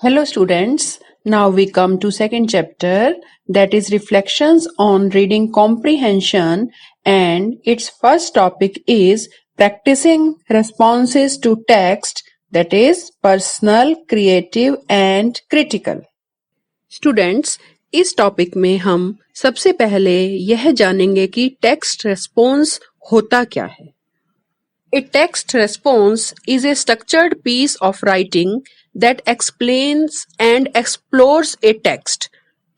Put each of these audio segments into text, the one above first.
Hello students, now we come to second chapter, that is reflections on reading comprehension, and its first topic is practicing responses to text, that is personal, creative and critical. Students, इस topic में हम सबसे पहले यह जानेंगे कि text response होता क्या है. A text response is a structured piece of writing that explains and explores a text.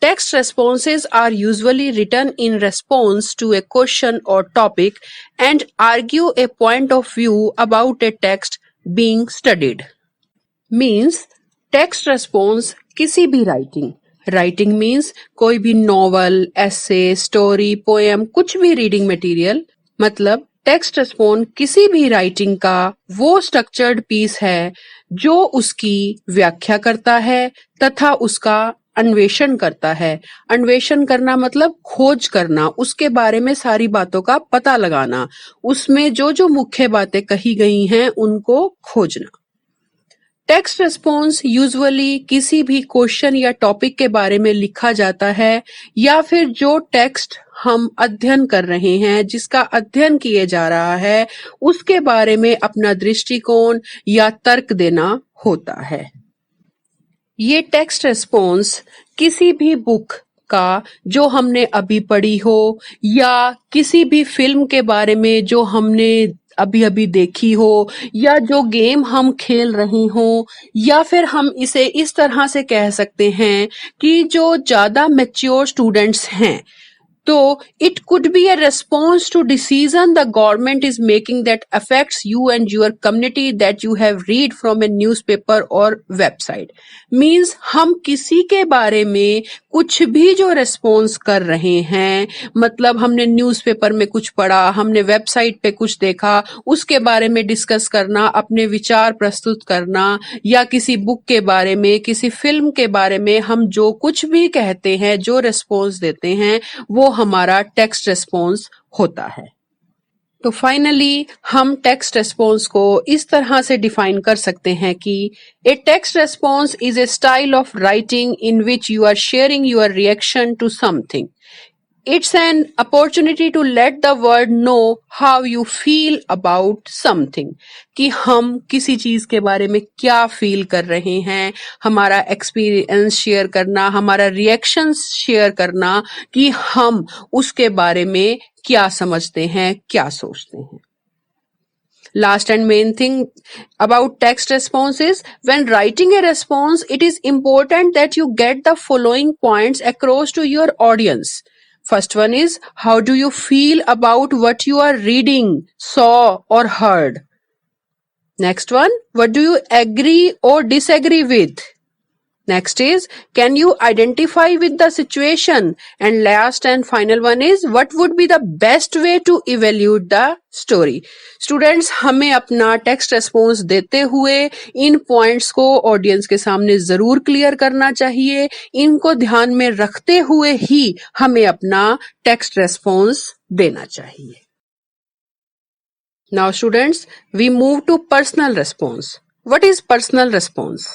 Text responses are usually written in response to a question or topic and argue a point of view about a text being studied. Means text response किसी भी writing means कोई भी novel, essay, story, poem, कुछ भी reading material, मतलब text response किसी भी writing का वो स्ट्रक्चर्ड पीस है जो उसकी व्याख्या करता है तथा उसका अन्वेषण करता है. अन्वेषण करना मतलब खोज करना, उसके बारे में सारी बातों का पता लगाना, उसमें जो जो मुख्य बातें कही गई हैं उनको खोजना. टेक्स्ट रेस्पॉन्स यूजुअली किसी भी क्वेश्चन या टॉपिक के बारे में लिखा जाता है या फिर जो टेक्स्ट हम अध्ययन कर रहे हैं, जिसका अध्ययन किया जा रहा है, उसके बारे में अपना दृष्टिकोण या तर्क देना होता है. ये टेक्स्ट रेस्पॉन्स किसी भी बुक का जो हमने अभी पढ़ी हो या किसी भी फिल्म के बारे में जो हमने अभी अभी देखी हो या जो गेम हम खेल रहे हो, या फिर हम इसे इस तरह से कह सकते हैं कि जो ज्यादा मैच्योर स्टूडेंट्स हैं, तो it could be a response to decision the government is making that affects you and your community that you have read from a newspaper or website. Means हम किसी के बारे में कुछ भी जो रेस्पॉन्स कर रहे हैं, मतलब हमने न्यूज़पेपर में कुछ पढ़ा, हमने वेबसाइट पे कुछ देखा, उसके बारे में डिस्कस करना, अपने विचार प्रस्तुत करना, या किसी बुक के बारे में, किसी फिल्म के बारे में हम जो कुछ भी कहते हैं, जो रेस्पॉन्स देते हैं, वो हमारा टेक्स्ट रेस्पॉन्स होता है. तो फाइनली हम टेक्स्ट रेस्पॉन्स को इस तरह से डिफाइन कर सकते हैं कि a text response is a style of writing in which you are sharing your reaction to something. It's an opportunity to let the world know how you feel about something. कि हम किसी चीज के बारे में क्या फील कर रहे हैं, हमारा एक्सपीरियंस शेयर करना, हमारा रिएक्शन शेयर करना कि हम उसके बारे में क्या समझते हैं, क्या सोचते हैं. Last and main thing about text response is when writing a response, it is important that you get the following points across to your audience. First one is, how do you feel about what you are reading, saw or heard? Next one, what do you agree or disagree with? Next is, can you identify with the situation? And last and final one is, what would be the best way to evaluate the story? Students, हमें अपना text response देते हुए इन points को audience के सामने जरूर clear करना चाहिए. इनको ध्यान में रखते हुए ही हमें अपना टेक्स्ट रेस्पॉन्स देना चाहिए. Now students, we move to personal response. What is personal response?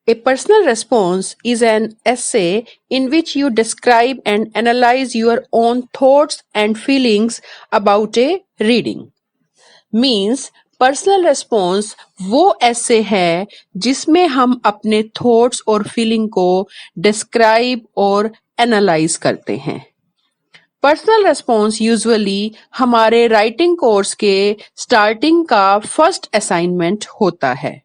A personal response is an essay in which you describe and analyze your own thoughts and feelings about a reading. Means personal response वो ऐसे है जिसमें हम अपने thoughts और feeling को describe और analyse करते हैं. पर्सनल रेस्पॉन्स यूजुअली हमारे राइटिंग कोर्स के स्टार्टिंग का फर्स्ट असाइनमेंट होता है.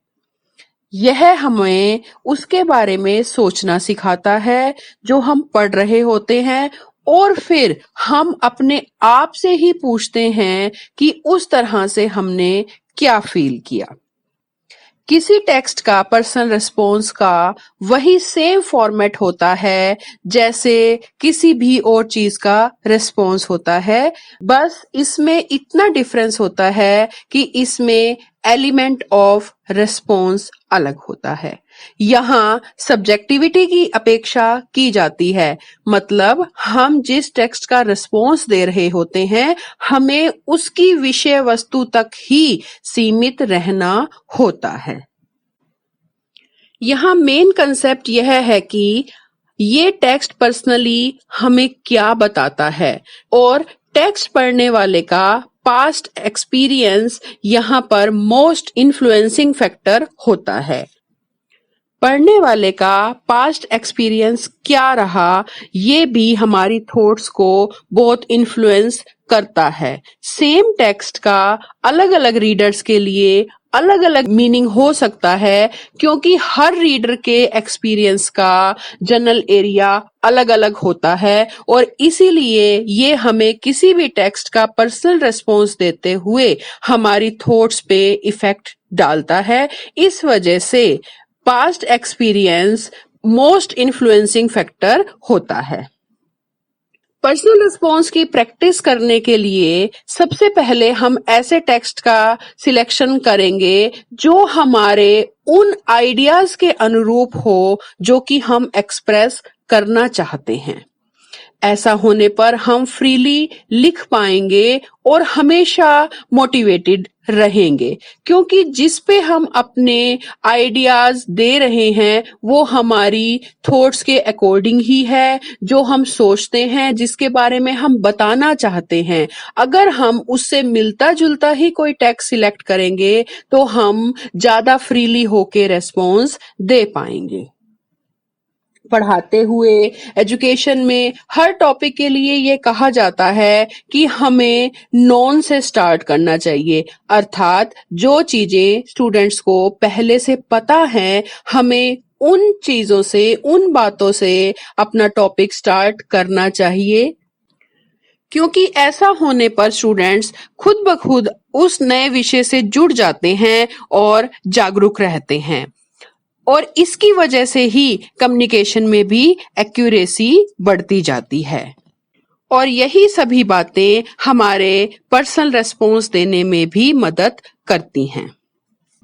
यह हमें उसके बारे में सोचना सिखाता है जो हम पढ़ रहे होते हैं, और फिर हम अपने आप से ही पूछते हैं कि उस तरह से हमने क्या फील किया. किसी टेक्स्ट का पर्सनल रेस्पॉन्स का वही सेम फॉर्मेट होता है जैसे किसी भी और चीज का रेस्पॉन्स होता है, बस इसमें इतना डिफरेंस होता है कि इसमें एलिमेंट ऑफ रेस्पॉन्स अलग होता है. यहाँ सब्जेक्टिविटी की अपेक्षा की जाती है, मतलब हम जिस टेक्स्ट का रिस्पॉन्स दे रहे होते हैं हमें उसकी विषय वस्तु तक ही सीमित रहना होता है. यहाँ मेन कंसेप्ट यह है कि ये टेक्स्ट पर्सनली हमें क्या बताता है और टेक्स्ट पढ़ने वाले का पास्ट एक्सपीरियंस यहाँ पर मोस्ट इन्फ्लुएंसिंग फैक्टर होता है। पढ़ने वाले का पास्ट एक्सपीरियंस क्या रहा, ये भी हमारी थॉट्स को बहुत इन्फ्लुएंस करता है। सेम टेक्स्ट का अलग अलग रीडर्स के लिए अलग अलग मीनिंग हो सकता है, क्योंकि हर रीडर के एक्सपीरियंस का जनरल एरिया अलग अलग होता है और इसीलिए ये हमें किसी भी टेक्स्ट का पर्सनल रिस्पॉन्स देते हुए हमारी थॉट्स पे इफेक्ट डालता है। इस वजह से past experience most influencing factor होता है। पर्सनल रिस्पॉन्स की प्रैक्टिस करने के लिए सबसे पहले हम ऐसे टेक्स्ट का सिलेक्शन करेंगे जो हमारे उन आइडियाज के अनुरूप हो जो कि हम एक्सप्रेस करना चाहते हैं। ऐसा होने पर हम फ्रीली लिख पाएंगे और हमेशा मोटिवेटेड रहेंगे, क्योंकि जिस पे हम अपने आइडियाज दे रहे हैं वो हमारी थॉट्स के अकॉर्डिंग ही है। जो हम सोचते हैं, जिसके बारे में हम बताना चाहते हैं, अगर हम उससे मिलता जुलता ही कोई टेक्स्ट सिलेक्ट करेंगे तो हम ज्यादा फ्रीली होके रेस्पॉन्स दे पाएंगे। पढ़ाते हुए एजुकेशन में हर टॉपिक के लिए ये कहा जाता है कि हमें नॉन से स्टार्ट करना चाहिए, अर्थात जो चीजें स्टूडेंट्स को पहले से पता है, हमें उन चीजों से, उन बातों से अपना टॉपिक स्टार्ट करना चाहिए, क्योंकि ऐसा होने पर स्टूडेंट्स खुद ब खुद उस नए विषय से जुड़ जाते हैं और जागरूक रहते हैं और इसकी वजह से ही कम्युनिकेशन में भी एक्यूरेसी बढ़ती जाती है। और यही सभी बातें हमारे पर्सनल रेस्पॉन्स देने में भी मदद करती हैं।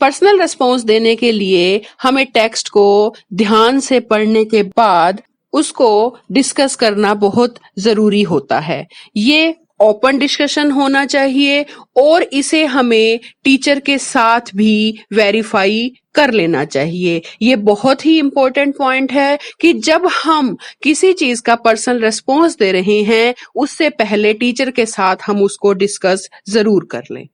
पर्सनल रेस्पॉन्स देने के लिए हमें टेक्स्ट को ध्यान से पढ़ने के बाद उसको डिस्कस करना बहुत जरूरी होता है। ये ओपन डिस्कशन होना चाहिए और इसे हमें टीचर के साथ भी वेरीफाई कर लेना चाहिए। ये बहुत ही इम्पोर्टेंट पॉइंट है कि जब हम किसी चीज का पर्सनल रिस्पॉन्स दे रहे हैं, उससे पहले टीचर के साथ हम उसको डिस्कस जरूर कर लें।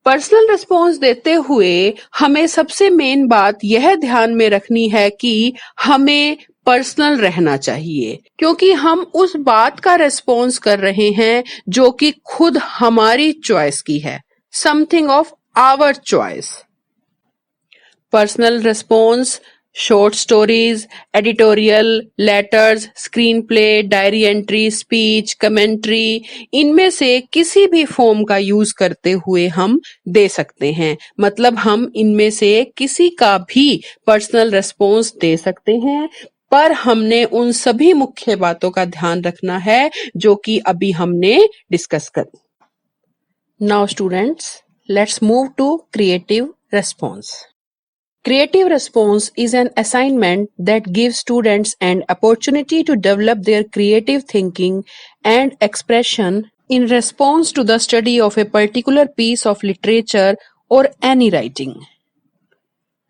पर्सनल रिस्पॉन्स देते हुए हमें सबसे मेन बात यह ध्यान में रखनी है कि हमें पर्सनल रहना चाहिए, क्योंकि हम उस बात का रिस्पॉन्स कर रहे हैं जो कि खुद हमारी चॉइस की है, something of our choice. Personal response short stories, editorial, letters, screen play, diary entry, speech, commentary, इनमें से किसी भी फॉर्म का यूज करते हुए हम दे सकते हैं। मतलब हम इनमें से किसी का भी पर्सनल रिस्पॉन्स दे सकते हैं, पर हमने उन सभी मुख्य बातों का ध्यान रखना है जो कि अभी हमने डिस्कस करी। Now students, let's move to creative response. Creative response is an assignment that gives students an opportunity to develop their creative thinking and expression in response to the study of a particular piece of literature or any writing.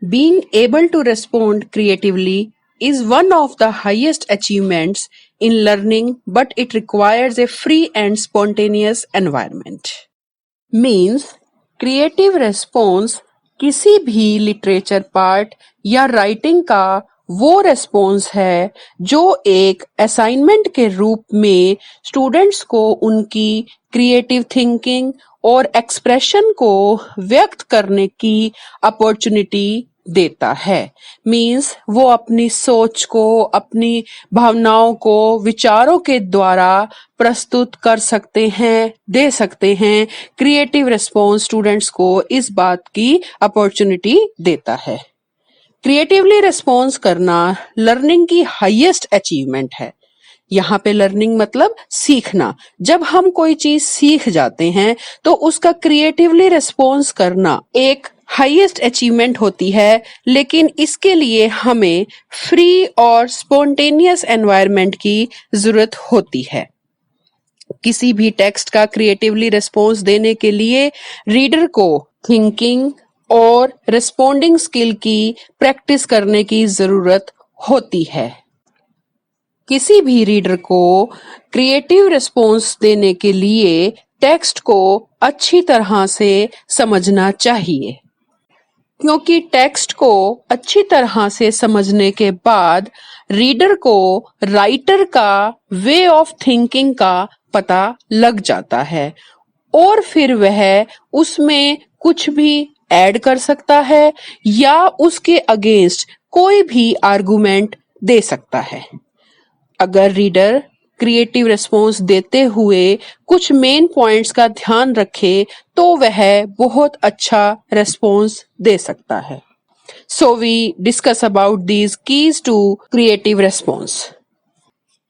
Being able to respond creatively is one of the highest achievements in learning, but it requires a free and spontaneous environment. Means, creative response किसी भी literature part या writing का वो response है जो एक assignment के रूप में स्टूडेंट्स को उनकी क्रिएटिव थिंकिंग और एक्सप्रेशन को व्यक्त करने की अपॉर्चुनिटी देता है। मीन्स वो अपनी सोच को, अपनी भावनाओं को विचारों के द्वारा प्रस्तुत कर सकते हैं, दे सकते हैं। क्रिएटिव रिस्पॉन्स स्टूडेंट्स को इस बात की अपॉर्चुनिटी देता है। क्रिएटिवली रिस्पॉन्स करना लर्निंग की हाईएस्ट अचीवमेंट है। यहाँ पे लर्निंग मतलब सीखना। जब हम कोई चीज सीख जाते हैं तो उसका क्रिएटिवली रिस्पॉन्स करना एक हाईएस्ट अचीवमेंट होती है, लेकिन इसके लिए हमें फ्री और स्पॉन्टेनियस एनवायरनमेंट की जरूरत होती है। किसी भी टेक्स्ट का क्रिएटिवली रिस्पॉन्स देने के लिए रीडर को थिंकिंग और रिस्पोंडिंग स्किल की प्रैक्टिस करने की जरूरत होती है। किसी भी रीडर को क्रिएटिव रिस्पॉन्स देने के लिए टेक्स्ट को अच्छी तरह से समझना चाहिए, क्योंकि टेक्स्ट को अच्छी तरह से समझने के बाद रीडर को राइटर का वे ऑफ थिंकिंग का पता लग जाता है और फिर वह उसमें कुछ भी ऐड कर सकता है या उसके अगेंस्ट कोई भी आर्गुमेंट दे सकता है। अगर रीडर क्रिएटिव रिस्पॉन्स देते हुए कुछ मेन पॉइंट्स का ध्यान रखे तो वह बहुत अच्छा रिस्पॉन्स दे सकता है। So we discuss about these keys to creative response.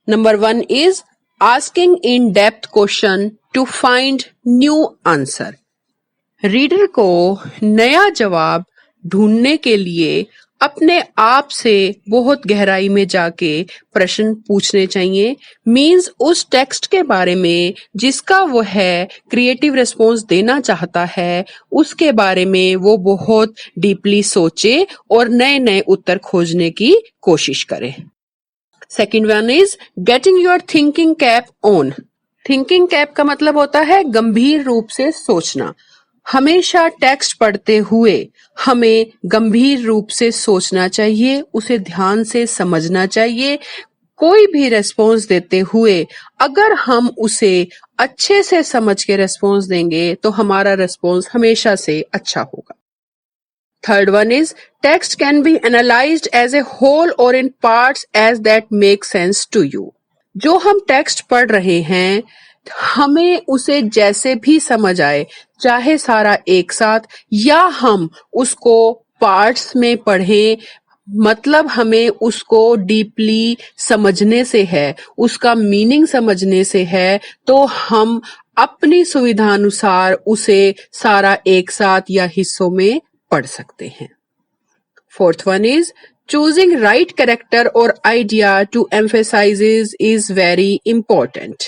Number 1 is asking in-depth question to find new answer. Reader को नया जवाब ढूंढने के लिए अपने आप से बहुत गहराई में जाके प्रश्न पूछने चाहिए। मीन्स उस टेक्स्ट के बारे में जिसका वो है क्रिएटिव रिस्पॉन्स देना चाहता है उसके बारे में वो बहुत डीपली सोचे और नए नए उत्तर खोजने की कोशिश करे। Second one is getting your thinking cap on. Thinking cap का मतलब होता है गंभीर रूप से सोचना। हमेशा टेक्स्ट पढ़ते हुए हमें गंभीर रूप से सोचना चाहिए, उसे ध्यान से समझना चाहिए। कोई भी रेस्पॉन्स देते हुए अगर हम उसे अच्छे से समझ के रेस्पॉन्स देंगे तो हमारा रेस्पॉन्स हमेशा से अच्छा होगा। Third one is text can be analysed as a whole और in parts as that make sense to you. जो हम टेक्स्ट पढ़ रहे हैं हमें उसे जैसे भी समझ आए, चाहे सारा एक साथ या हम उसको पार्ट्स में पढ़ें, मतलब हमें उसको डीपली समझने से है, उसका मीनिंग समझने से है, तो हम अपनी सुविधानुसार उसे सारा एक साथ या हिस्सों में पढ़ सकते हैं। Fourth one is choosing right character or idea to emphasizes is very important.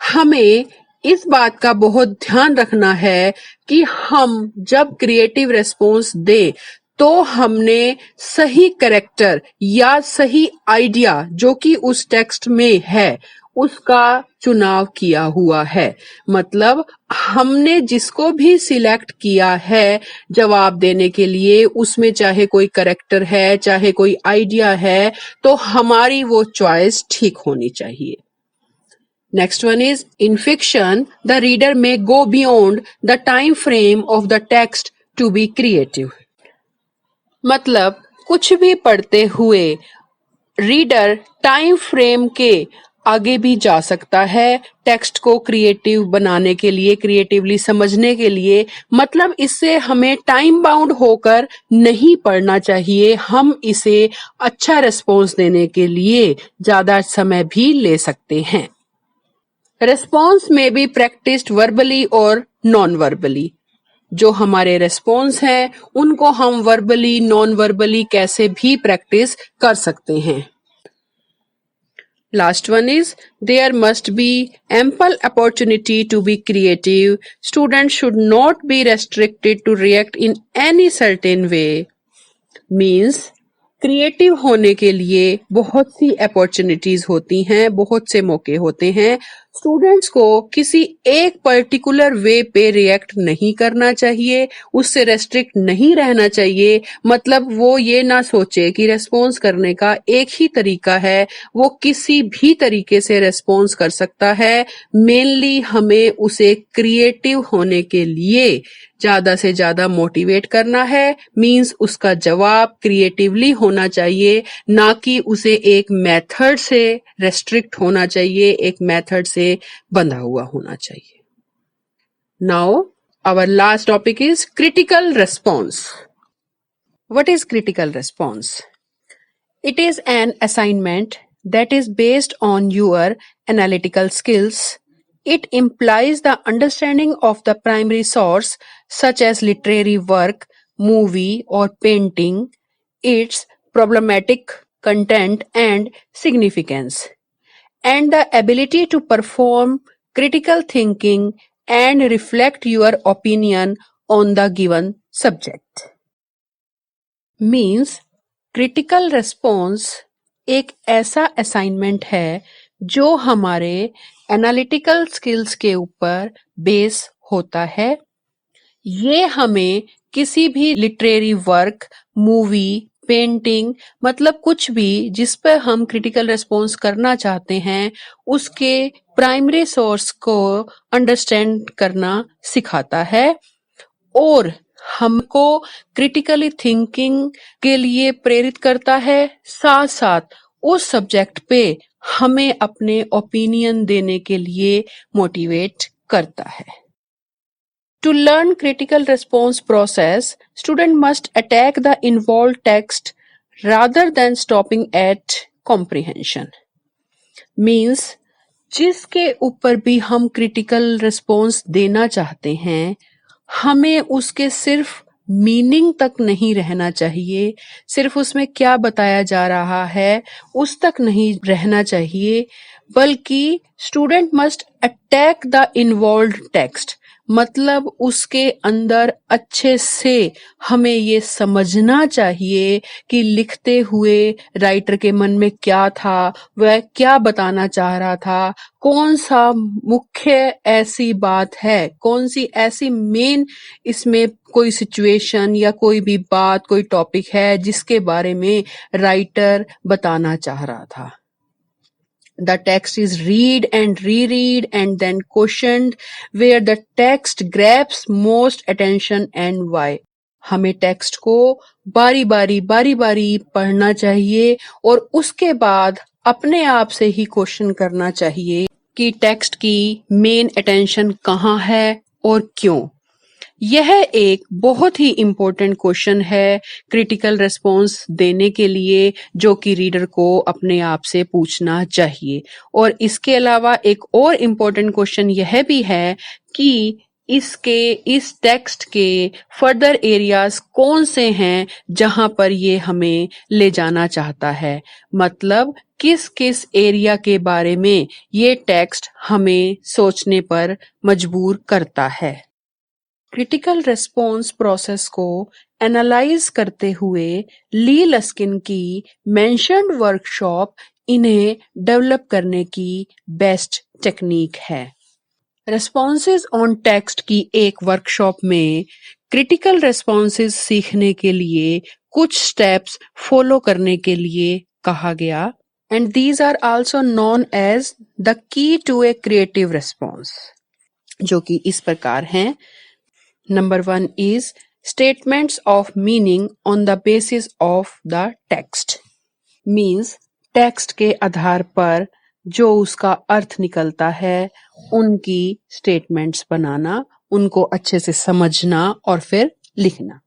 हमें इस बात का बहुत ध्यान रखना है कि हम जब क्रिएटिव रिस्पॉन्स दें तो हमने सही कैरेक्टर या सही आइडिया जो कि उस टेक्स्ट में है उसका चुनाव किया हुआ है। मतलब हमने जिसको भी सिलेक्ट किया है जवाब देने के लिए उसमें चाहे कोई कैरेक्टर है चाहे कोई आइडिया है तो हमारी वो चॉइस ठीक होनी चाहिए। Next one is in fiction, the reader may go beyond the time frame of the text to be creative. मतलब कुछ भी पढ़ते हुए रीडर टाइम फ्रेम के आगे भी जा सकता है टेक्स्ट को क्रिएटिव बनाने के लिए, क्रिएटिवली समझने के लिए। मतलब इससे हमें टाइम बाउंड होकर नहीं पढ़ना चाहिए, हम इसे अच्छा रिस्पॉन्स देने के लिए ज्यादा समय भी ले सकते हैं। रेस्पॉन्स में बी प्रैक्टिस्ड वर्बली और नॉन वर्बली। जो हमारे रेस्पॉन्स हैं उनको हम वर्बली नॉन वर्बली कैसे भी प्रैक्टिस कर सकते हैं। Last one is there must be ample opportunity to be creative. Student should not be restricted to react in any certain way. Means creative होने के लिए बहुत सी अपॉर्चुनिटीज होती हैं, बहुत से मौके होते हैं। स्टूडेंट्स को किसी एक पर्टिकुलर वे पे रिएक्ट नहीं करना चाहिए, उससे रेस्ट्रिक्ट नहीं रहना चाहिए। मतलब वो ये ना सोचे कि रेस्पॉन्स करने का एक ही तरीका है, वो किसी भी तरीके से रेस्पॉन्स कर सकता है। मेनली हमें उसे क्रिएटिव होने के लिए ज्यादा से ज्यादा मोटिवेट करना है। मींस उसका जवाब क्रिएटिवली होना चाहिए, ना कि उसे एक मेथड से रेस्ट्रिक्ट होना चाहिए, एक मेथड से बंधा हुआ होना चाहिए। Now our last topic is critical response. What is critical response? It is an assignment that is based on your analytical skills. It implies the understanding of the primary source, such as literary work, movie, or painting, its problematic content and significance, and the ability to perform critical thinking and reflect your opinion on the given subject. Means critical response एक ऐसा assignment है जो हमारे analytical skills के ऊपर base होता है। ये हमें किसी भी लिटरेरी वर्क, मूवी, पेंटिंग मतलब कुछ भी जिस पर हम क्रिटिकल रिस्पॉन्स करना चाहते हैं उसके प्राइमरी सोर्स को अंडरस्टैंड करना सिखाता है और हमको क्रिटिकली थिंकिंग के लिए प्रेरित करता है, साथ साथ उस सब्जेक्ट पे हमें अपने ओपिनियन देने के लिए मोटिवेट करता है। To learn critical response process, student must attack the involved text rather than stopping at comprehension. Means जिसके ऊपर भी हम क्रिटिकल रिस्पॉन्स देना चाहते हैं हमें उसके सिर्फ मीनिंग तक नहीं रहना चाहिए, सिर्फ उसमें क्या बताया जा रहा है उस तक नहीं रहना चाहिए, बल्कि student must attack the involved text मतलब उसके अंदर अच्छे से हमें ये समझना चाहिए कि लिखते हुए राइटर के मन में क्या था, वह क्या बताना चाह रहा था, कौन सा मुख्य ऐसी बात है, कौन सी ऐसी मेन इसमें कोई सिचुएशन या कोई भी बात, कोई टॉपिक है जिसके बारे में राइटर बताना चाह रहा था। The text is read and reread and then questioned where the text grabs most attention and why. हमें टेक्स्ट को बारी बारी पढ़ना चाहिए और उसके बाद अपने आप से ही क्वेश्चन करना चाहिए कि टेक्स्ट की मेन अटेंशन कहाँ है और क्यों। यह एक बहुत ही इम्पोर्टेंट क्वेश्चन है क्रिटिकल रिस्पॉन्स देने के लिए जो कि रीडर को अपने आप से पूछना चाहिए। और इसके अलावा एक और इम्पोर्टेंट क्वेश्चन यह भी है कि इस टेक्स्ट के फर्दर एरियाज कौन से हैं जहां पर ये हमें ले जाना चाहता है, मतलब किस किस एरिया के बारे में ये टेक्स्ट हमें सोचने पर मजबूर करता है। क्रिटिकल रिस्पॉन्स प्रोसेस को एनालाइज करते हुए ली लस्किन की मेंशन्ड वर्कशॉप इन्हें डेवलप करने की बेस्ट टेक्निक है। रिस्पॉन्सेज ऑन टेक्स्ट की एक वर्कशॉप में क्रिटिकल रिस्पॉन्सेज सीखने के लिए कुछ स्टेप्स फॉलो करने के लिए कहा गया and these are also known as the key to a creative response, जो कि इस प्रकार हैं। Number 1 is statements of meaning on the basis of the text. Means text के आधार पर जो उसका अर्थ निकलता है उनकी statements बनाना, उनको अच्छे से समझना और फिर लिखना।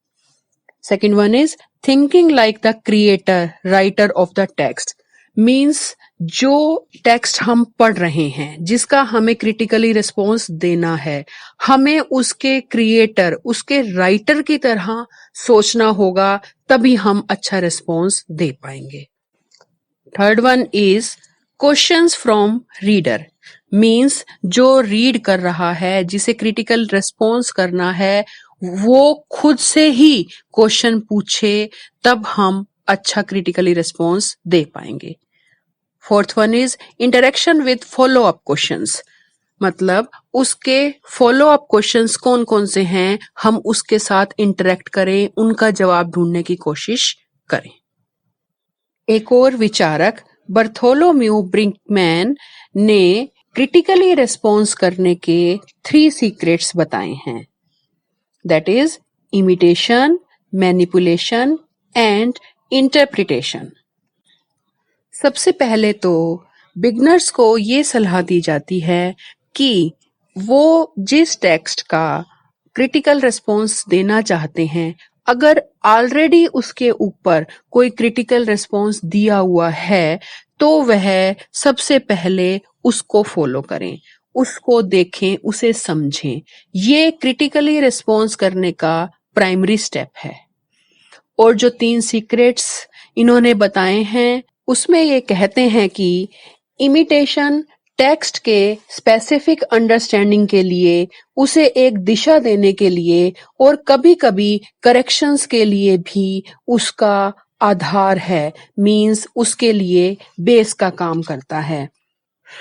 Second one is thinking like the creator, writer of the text. Means जो टेक्स्ट हम पढ़ रहे हैं जिसका हमें क्रिटिकली रिस्पॉन्स देना है, हमें उसके क्रिएटर, उसके राइटर की तरह सोचना होगा, तभी हम अच्छा रिस्पॉन्स दे पाएंगे। Third one is questions from reader. Means जो रीड कर रहा है, जिसे क्रिटिकल रिस्पॉन्स करना है, वो खुद से ही क्वेश्चन पूछे, तब हम अच्छा क्रिटिकली रिस्पॉन्स दे पाएंगे। Fourth one is interaction with follow up questions, मतलब उसके फॉलो अप क्वेश्चंस कौन कौन से हैं, हम उसके साथ इंटरेक्ट करें, उनका जवाब ढूंढने की कोशिश करें। एक और विचारक बर्थोलोम्यू ब्रिंकमैन ने क्रिटिकली रिस्पॉन्स करने के 3 सीक्रेट्स बताए हैं, that is imitation, manipulation and interpretation. सबसे पहले तो बिगनर्स को ये सलाह दी जाती है कि वो जिस टेक्स्ट का क्रिटिकल रिस्पॉन्स देना चाहते हैं, अगर ऑलरेडी उसके ऊपर कोई क्रिटिकल रिस्पॉन्स दिया हुआ है तो वह सबसे पहले उसको फॉलो करें, उसको देखें, उसे समझें। ये क्रिटिकली रिस्पॉन्स करने का प्राइमरी स्टेप है। और जो 3 सीक्रेट्स इन्होंने बताए हैं उसमें ये कहते हैं कि इमिटेशन टेक्स्ट के स्पेसिफिक अंडरस्टैंडिंग के लिए, उसे एक दिशा देने के लिए और कभी-कभी करेक्शंस के लिए भी उसका आधार है, मीन्स उसके लिए बेस का काम करता है।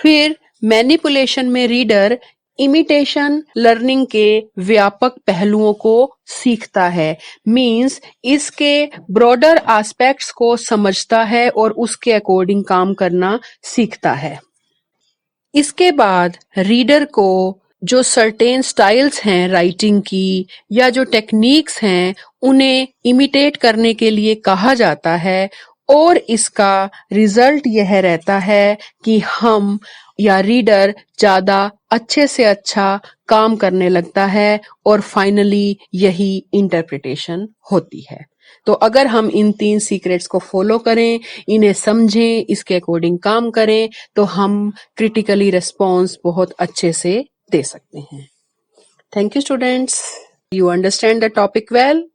फिर मैनिपुलेशन में रीडर इमिटेशन लर्निंग के व्यापक पहलुओं को सीखता है, मीन्स इसके ब्रॉडर एस्पेक्ट्स को समझता है और उसके अकॉर्डिंग काम करना सीखता है। इसके बाद रीडर को जो सर्टेन स्टाइल्स हैं राइटिंग की या जो टेक्निक्स हैं उन्हें इमिटेट करने के लिए कहा जाता है और इसका रिजल्ट यह रहता है कि हम या रीडर ज्यादा अच्छे से अच्छा काम करने लगता है और फाइनली यही इंटरप्रिटेशन होती है। तो अगर हम इन 3 सीक्रेट्स को फॉलो करें, इन्हें समझें, इसके अकॉर्डिंग काम करें, तो हम क्रिटिकली रिस्पॉन्स बहुत अच्छे से दे सकते हैं। Thank you students, you understand the topic well.